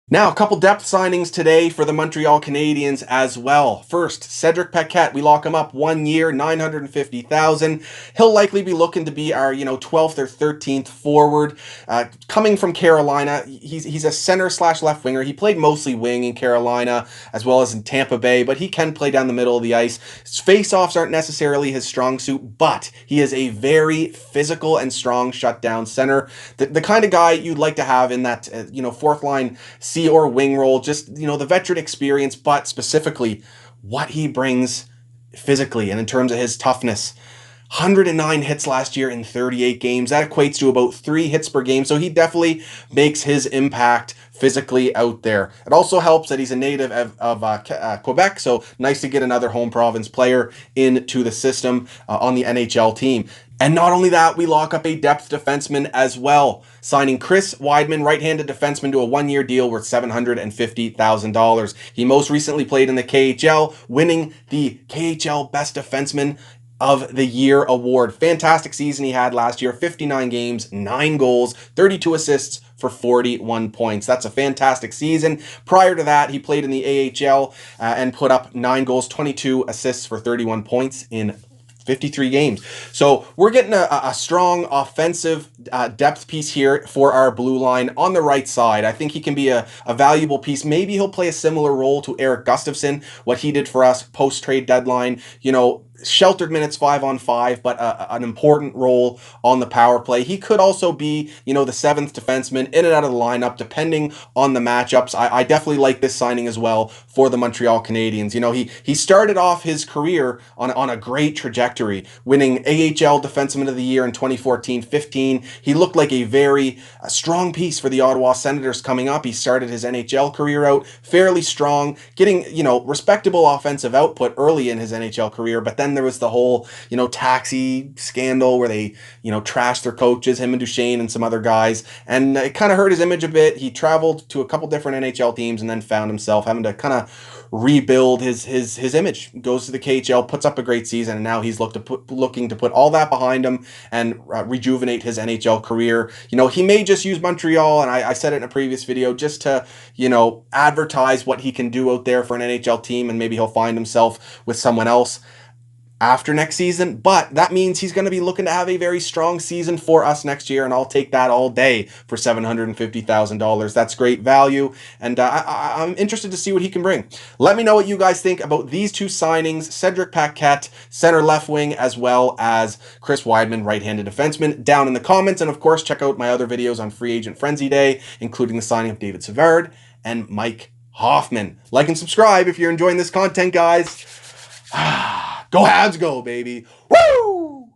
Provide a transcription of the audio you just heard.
Now, a couple depth signings today for the Montreal Canadiens as well. First, Cedric Paquette. We lock him up 1 year, $950,000. He'll likely be looking to be our, 12th or 13th forward. Coming from Carolina, he's a center slash left winger. He played mostly wing in Carolina as well as in Tampa Bay, but he can play down the middle of the ice. His face-offs aren't necessarily his strong suit, but he is a very physical and strong shutdown center. The kind of guy you'd like to have in that, fourth line C or wing role, just, the veteran experience, but specifically what he brings physically and in terms of his toughness. 109 hits last year in 38 games. That equates to about 3 hits per game. So he definitely makes his impact physically out there. It also helps that he's a native of Quebec. So nice to get another home province player into the system on the NHL team. And not only that, we lock up a depth defenseman as well, signing Chris Wideman, right-handed defenseman, to a 1-year deal worth $750,000. He most recently played in the KHL, winning the KHL Best Defenseman of the Year award. Fantastic season he had last year. 59 games, 9 goals, 32 assists for 41 points. That's a fantastic season. Prior to that, he played in the AHL and put up 9 goals, 22 assists for 31 points in 53 games. So we're getting a strong offensive depth piece here for our blue line on the right side. I think he can be a valuable piece. Maybe he'll play a similar role to Eric Gustafsson, what he did for us post-trade deadline. Sheltered minutes 5-on-5, but an important role on the power play. He could also be, the 7th defenseman in and out of the lineup, depending on the matchups. I definitely like this signing as well for the Montreal Canadiens. He started off his career on a great trajectory, winning AHL Defenseman of the Year in 2014-15. He looked like a very strong piece for the Ottawa Senators coming up. He started his NHL career out fairly strong, getting, respectable offensive output early in his NHL career, but then there was the whole, taxi scandal where they, trashed their coaches, him and Duchesne and some other guys, and it kind of hurt his image a bit. He traveled to a couple different NHL teams and then found himself having to kind of rebuild his image. Goes to the KHL, puts up a great season, and now he's looking to put all that behind him and rejuvenate his NHL career. He may just use Montreal, and I said it in a previous video, just to, advertise what he can do out there for an NHL team, and maybe he'll find himself with someone else after next season, but that means he's going to be looking to have a very strong season for us next year, and I'll take that all day for $750,000. That's great value, and I'm interested to see what he can bring. Let me know what you guys think about these two signings, Cedric Paquette, center left wing, as well as Chris Wideman, right-handed defenseman, down in the comments, and of course, check out my other videos on Free Agent Frenzy Day, including the signing of David Savard and Mike Hoffman. Like and subscribe if you're enjoying this content, guys. Go Habs, go, baby. Woo!